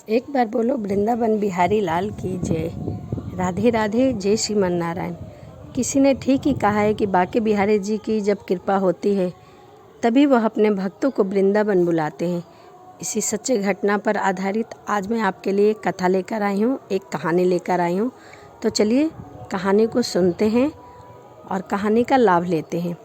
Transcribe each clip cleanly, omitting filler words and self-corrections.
एक बार बोलो वृंदावन बिहारी लाल की जय। राधे राधे, जय श्रीमन नारायण। किसी ने ठीक ही कहा है कि बांके बिहारी जी की जब कृपा होती है तभी वह अपने भक्तों को वृंदावन बुलाते हैं। इसी सच्चे घटना पर आधारित आज मैं आपके लिए एक कथा लेकर आई हूँ, एक कहानी लेकर आई हूँ। तो चलिए कहानी को सुनते हैं और कहानी का लाभ लेते हैं।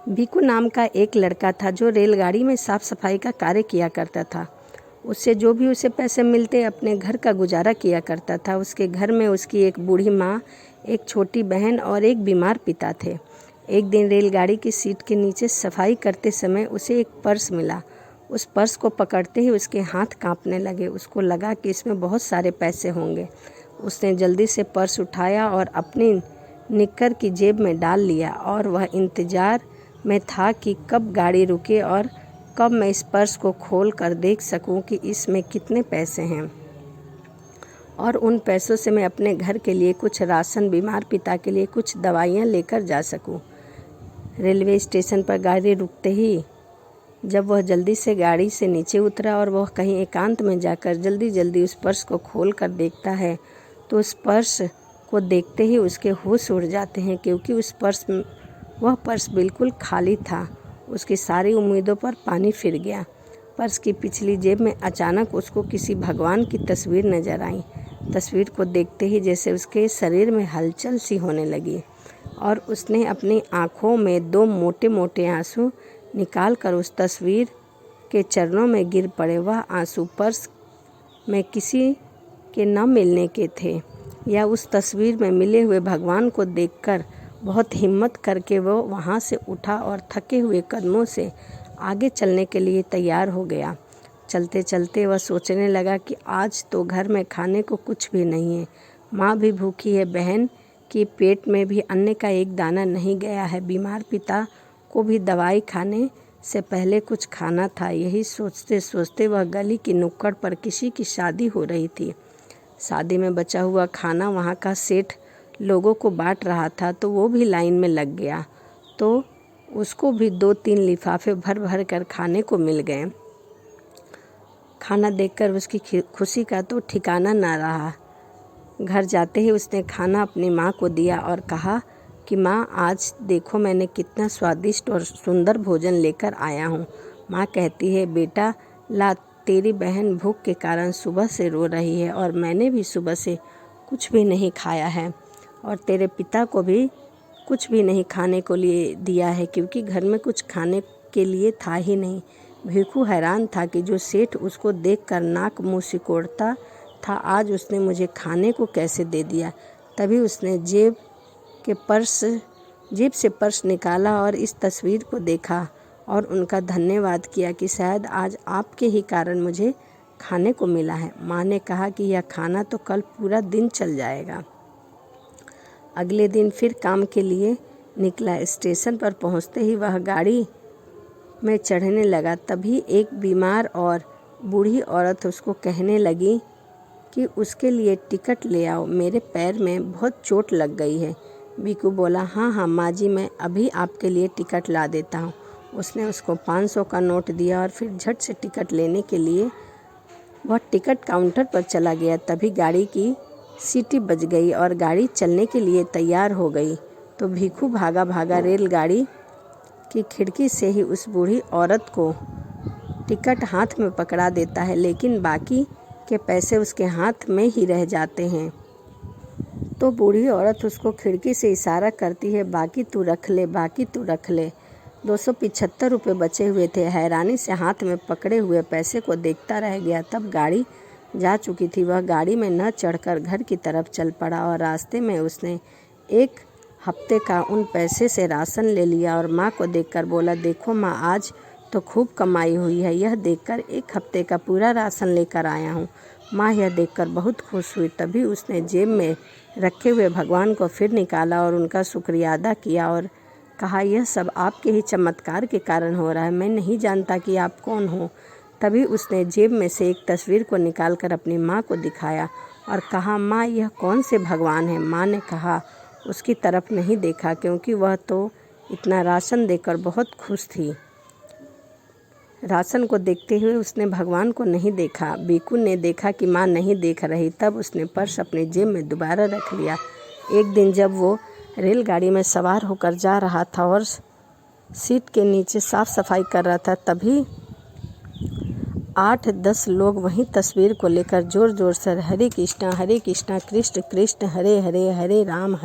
बीकू नाम का एक लड़का था जो रेलगाड़ी में साफ सफाई का कार्य किया करता था। उससे जो भी उसे पैसे मिलते अपने घर का गुजारा किया करता था। उसके घर में उसकी एक बूढ़ी माँ, एक छोटी बहन और एक बीमार पिता थे। एक दिन रेलगाड़ी की सीट के नीचे सफाई करते समय उसे एक पर्स मिला। उस पर्स को पकड़ते ही उसके हाथ कांपने लगे। उसको लगा कि इसमें बहुत सारे पैसे होंगे। उसने जल्दी से पर्स उठाया और अपनी निक्कर की जेब में डाल लिया और वह इंतज़ार में था कि कब गाड़ी रुके और कब मैं इस पर्स को खोल कर देख सकूं कि इसमें कितने पैसे हैं और उन पैसों से मैं अपने घर के लिए कुछ राशन, बीमार पिता के लिए कुछ दवाइयाँ लेकर जा सकूं। रेलवे स्टेशन पर गाड़ी रुकते ही जब वह जल्दी से गाड़ी से नीचे उतरा और वह कहीं एकांत में जाकर जल्दी जल्दी उस पर्स को खोल कर देखता है तो उस पर्स को देखते ही उसके होश उड़ जाते हैं, क्योंकि वह पर्स बिल्कुल खाली था। उसकी सारी उम्मीदों पर पानी फिर गया। पर्स की पिछली जेब में अचानक उसको किसी भगवान की तस्वीर नजर आई। तस्वीर को देखते ही जैसे उसके शरीर में हलचल सी होने लगी और उसने अपनी आँखों में दो मोटे मोटे आंसू निकाल कर उस तस्वीर के चरणों में गिर पड़े। वह आंसू पर्स में किसी के न मिलने के थे या उस तस्वीर में मिले हुए भगवान को देखकर बहुत हिम्मत करके वो वहाँ से उठा और थके हुए कदमों से आगे चलने के लिए तैयार हो गया। चलते चलते वह सोचने लगा कि आज तो घर में खाने को कुछ भी नहीं है। माँ भी भूखी है, बहन की पेट में भी अन्न का एक दाना नहीं गया है, बीमार पिता को भी दवाई खाने से पहले कुछ खाना था। यही सोचते सोचते वह गली की नुक्कड़ पर किसी की शादी हो रही थी। शादी में बचा हुआ खाना वहाँ का सेठ लोगों को बांट रहा था, तो वो भी लाइन में लग गया तो उसको भी 2-3 लिफाफे भर भर कर खाने को मिल गए। खाना देखकर उसकी खुशी का तो ठिकाना ना रहा। घर जाते ही उसने खाना अपनी माँ को दिया और कहा कि माँ, आज देखो मैंने कितना स्वादिष्ट और सुंदर भोजन लेकर आया हूँ। माँ कहती है, बेटा ला, तेरी बहन भूख के कारण सुबह से रो रही है और मैंने भी सुबह से कुछ भी नहीं खाया है और तेरे पिता को भी कुछ भी नहीं खाने को लिए दिया है, क्योंकि घर में कुछ खाने के लिए था ही नहीं। भिखू हैरान था कि जो सेठ उसको देखकर नाक मुंह सिकोड़ता था, आज उसने मुझे खाने को कैसे दे दिया। तभी उसने जेब से पर्स निकाला और इस तस्वीर को देखा और उनका धन्यवाद किया कि शायद आज आपके ही कारण मुझे खाने को मिला है। माँ ने कहा कि यह खाना तो कल पूरा दिन चल जाएगा। अगले दिन फिर काम के लिए निकला। स्टेशन पर पहुंचते ही वह गाड़ी में चढ़ने लगा। तभी एक बीमार और बूढ़ी औरत उसको कहने लगी कि उसके लिए टिकट ले आओ, मेरे पैर में बहुत चोट लग गई है। बीकू बोला, हाँ हाँ माँ जी, मैं अभी आपके लिए टिकट ला देता हूँ। उसने उसको 500 का नोट दिया और फिर झट से टिकट लेने के लिए वह टिकट काउंटर पर चला गया। तभी गाड़ी की सीटी बज गई और गाड़ी चलने के लिए तैयार हो गई तो भिखू भागा भागा रेलगाड़ी की खिड़की से ही उस बूढ़ी औरत को टिकट हाथ में पकड़ा देता है, लेकिन बाकी के पैसे उसके हाथ में ही रह जाते हैं। तो बूढ़ी औरत उसको खिड़की से इशारा करती है, बाकी तू रख ले, बाकी तू रख ले। 275 रुपये बचे हुए थे। हैरानी से हाथ में पकड़े हुए पैसे को देखता रह गया। तब गाड़ी जा चुकी थी। वह गाड़ी में न चढ़कर घर की तरफ चल पड़ा और रास्ते में उसने 1 हफ्ते का उन पैसे से राशन ले लिया और माँ को देखकर बोला, देखो माँ, आज तो खूब कमाई हुई है। यह देखकर 1 हफ्ते का पूरा राशन लेकर आया हूँ। माँ यह देखकर बहुत खुश हुई। तभी उसने जेब में रखे हुए भगवान को फिर निकाला और उनका शुक्रिया अदा किया और कहा, यह सब आपके ही चमत्कार के कारण हो रहा है, मैं नहीं जानता कि आप कौन हो। तभी उसने जेब में से एक तस्वीर को निकालकर अपनी माँ को दिखाया और कहा, माँ यह कौन से भगवान हैं। माँ ने कहा, उसकी तरफ नहीं देखा, क्योंकि वह तो इतना राशन देकर बहुत खुश थी। राशन को देखते हुए उसने भगवान को नहीं देखा। बीकू ने देखा कि माँ नहीं देख रही, तब उसने पर्स अपनी जेब में दोबारा रख लिया। एक दिन जब वो रेलगाड़ी में सवार होकर जा रहा था और सीट के नीचे साफ सफाई कर रहा था, तभी 8-10 लोग वहीं तस्वीर को लेकर जोर जोर से हरे कृष्णा कृष्ण कृष्ण हरे हरे, हरे राम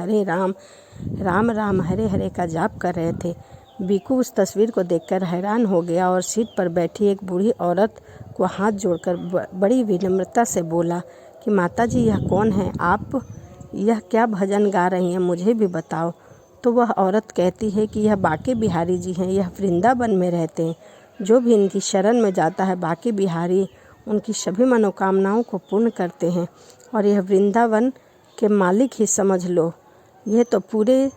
राम राम हरे हरे का जाप कर रहे थे। बीकू उस तस्वीर को देखकर हैरान हो गया और सीट पर बैठी एक बूढ़ी औरत को हाथ जोड़कर बड़ी विनम्रता से बोला कि माताजी, यह कौन है? आप यह क्या भजन गा रही हैं? मुझे भी बताओ। तो वह औरत कहती है कि यह बांके बिहारी जी हैं, यह वृंदावन में रहते हैं। जो भी इनकी शरण में जाता है बांके बिहारी उनकी सभी मनोकामनाओं को पूर्ण करते हैं, और यह वृंदावन के मालिक ही समझ लो। यह तो पूरे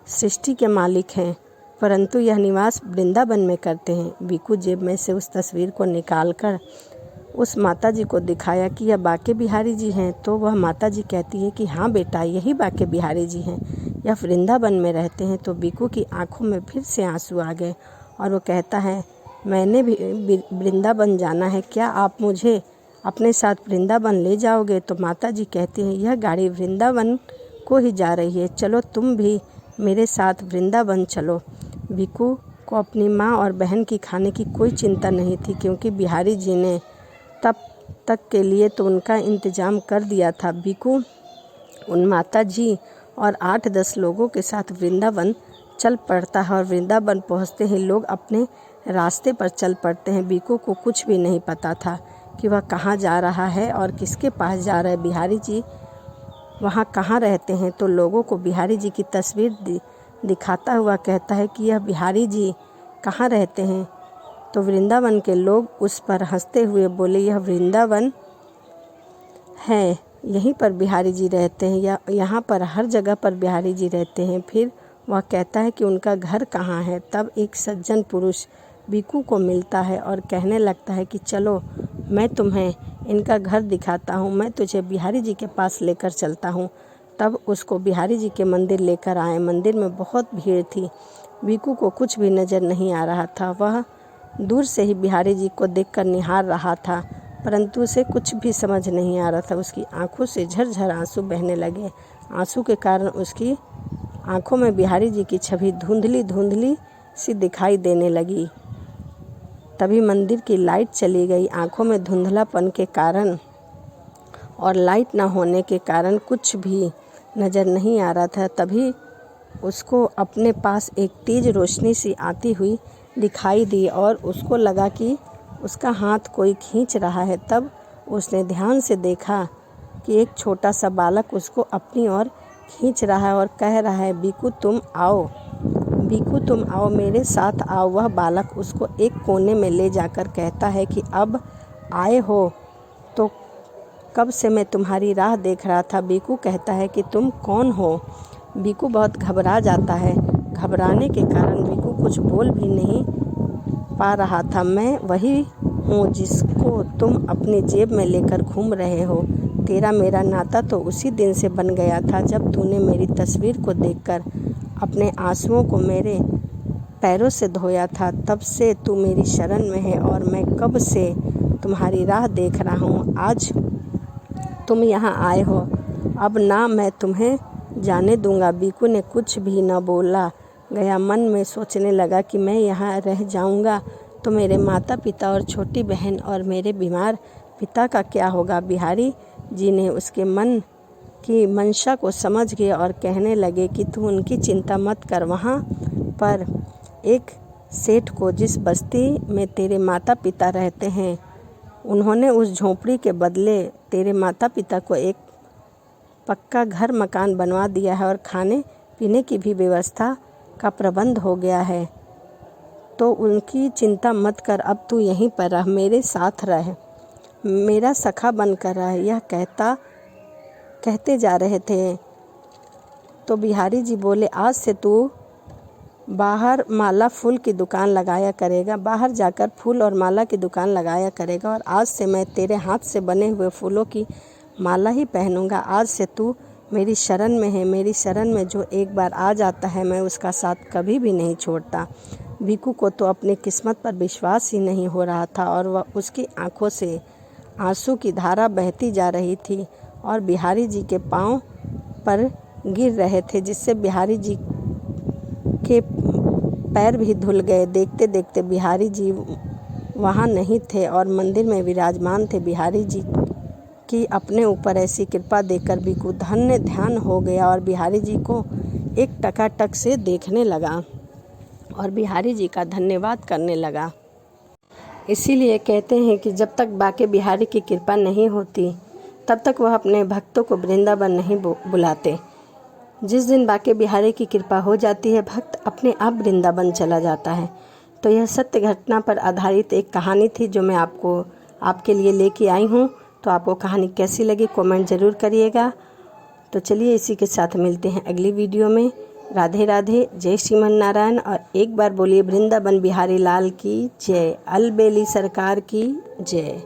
सृष्टि के मालिक हैं, परंतु यह निवास वृंदावन में करते हैं। बीकू जेब में से उस तस्वीर को निकालकर उस माताजी को दिखाया कि यह बांके बिहारी जी हैं। तो वह माताजी कहती है कि हाँ बेटा, यही बांके बिहारी जी हैं, यह वृंदावन में रहते हैं। तो बीकू की आंखों में फिर से आंसू आ गए और वो कहता है, मैंने भी वृंदावन जाना है, क्या आप मुझे अपने साथ वृंदावन ले जाओगे? तो माताजी कहती हैं, यह गाड़ी वृंदावन को ही जा रही है, चलो तुम भी मेरे साथ वृंदावन चलो। बीकू को अपनी माँ और बहन की खाने की कोई चिंता नहीं थी, क्योंकि बिहारी जी ने तब तक के लिए तो उनका इंतजाम कर दिया था। बीकू उन माताजी और 8-10 लोगों के साथ वृंदावन चल पड़ता है और वृंदावन पहुँचते ही लोग अपने रास्ते पर चल पड़ते हैं। बीकू को कुछ भी नहीं पता था कि वह कहाँ जा रहा है और किसके पास जा रहा है, बिहारी जी वहाँ कहाँ रहते हैं। तो लोगों को बिहारी जी की तस्वीर दिखाता हुआ कहता है कि यह बिहारी जी कहाँ रहते हैं। तो वृंदावन के लोग उस पर हंसते हुए बोले, यह वृंदावन है, यहीं पर बिहारी जी रहते हैं, या यहाँ पर हर जगह पर बिहारी जी रहते हैं। फिर वह कहता है कि उनका घर कहाँ है। तब एक सज्जन पुरुष बीकू को मिलता है और कहने लगता है कि चलो मैं तुम्हें इनका घर दिखाता हूँ, मैं तुझे बिहारी जी के पास लेकर चलता हूँ। तब उसको बिहारी जी के मंदिर लेकर आए। मंदिर में बहुत भीड़ थी। बीकू को कुछ भी नज़र नहीं आ रहा था। वह दूर से ही बिहारी जी को देखकर निहार रहा था, परंतु उसे कुछ भी समझ नहीं आ रहा था। उसकी आंखों से झरझर आंसू बहने लगे। आंसू के कारण उसकी आंखों में बिहारी जी की छवि धुंधली धुंधली सी दिखाई देने लगी। तभी मंदिर की लाइट चली गई। आंखों में धुंधलापन के कारण और लाइट न होने के कारण कुछ भी नज़र नहीं आ रहा था। तभी उसको अपने पास एक तेज रोशनी सी आती हुई दिखाई दी और उसको लगा कि उसका हाथ कोई खींच रहा है। तब उसने ध्यान से देखा कि एक छोटा सा बालक उसको अपनी ओर खींच रहा है और कह रहा है, बीकू तुम आओ, बीकू तुम आओ, मेरे साथ आओ। वह बालक उसको एक कोने में ले जाकर कहता है कि अब आए हो तो कब से मैं तुम्हारी राह देख रहा था। बीकू कहता है कि तुम कौन हो? बीकू बहुत घबरा जाता है। घबराने के कारण बीकू कुछ बोल भी नहीं पा रहा था। मैं वही हूँ जिसको तुम अपनी जेब में लेकर घूम रहे हो। तेरा मेरा नाता तो उसी दिन से बन गया था जब तूने मेरी तस्वीर को देखकर अपने आंसुओं को मेरे पैरों से धोया था। तब से तू मेरी शरण में है और मैं कब से तुम्हारी राह देख रहा हूँ। आज तुम यहाँ आए हो, अब ना मैं तुम्हें जाने दूंगा। बीकू ने कुछ भी न बोला गया। मन में सोचने लगा कि मैं यहाँ रह जाऊंगा तो मेरे माता पिता और छोटी बहन और मेरे बीमार पिता का क्या होगा। बिहारी जी ने उसके मन की मंशा को समझ गए और कहने लगे कि तू उनकी चिंता मत कर। वहाँ पर एक सेठ को, जिस बस्ती में तेरे माता पिता रहते हैं, उन्होंने उस झोंपड़ी के बदले तेरे माता पिता को एक पक्का घर मकान बनवा दिया है और खाने पीने की भी व्यवस्था का प्रबंध हो गया है। तो उनकी चिंता मत कर, अब तू यहीं पर रह, मेरे साथ रह, मेरा सखा बनकर रह। यह कहते जा रहे थे तो बिहारी जी बोले, आज से तू बाहर माला फूल की दुकान लगाया करेगा, बाहर जाकर फूल और माला की दुकान लगाया करेगा, और आज से मैं तेरे हाथ से बने हुए फूलों की माला ही पहनूंगा। आज से तू मेरी शरण में है, मेरी शरण में जो एक बार आ जाता है मैं उसका साथ कभी भी नहीं छोड़ता। भिकू को तो अपनी किस्मत पर विश्वास ही नहीं हो रहा था और वह उसकी आंखों से आंसू की धारा बहती जा रही थी और बिहारी जी के पांव पर गिर रहे थे, जिससे बिहारी जी के पैर भी धुल गए। देखते देखते बिहारी जी वहाँ नहीं थे और मंदिर में विराजमान थे। बिहारी जी की अपने ऊपर ऐसी कृपा देखकर भिकू धन्य ध्यान हो गया और बिहारी जी को एक टकाटक से देखने लगा और बिहारी जी का धन्यवाद करने लगा। इसीलिए कहते हैं कि जब तक बाके बिहारी की कृपा नहीं होती तब तक वह अपने भक्तों को वृंदावन नहीं बुलाते। जिस दिन बाके बिहारी की कृपा हो जाती है, भक्त अपने आप वृंदावन चला जाता है। तो यह सत्य घटना पर आधारित एक कहानी थी जो मैं आपके लिए लेके आई हूँ। तो आपको कहानी कैसी लगी कमेंट ज़रूर करिएगा। तो चलिए इसी के साथ मिलते हैं अगली वीडियो में। राधे राधे, जय श्रीमन नारायण। और एक बार बोलिए वृंदावन बिहारी लाल की जय, अलबेली सरकार की जय।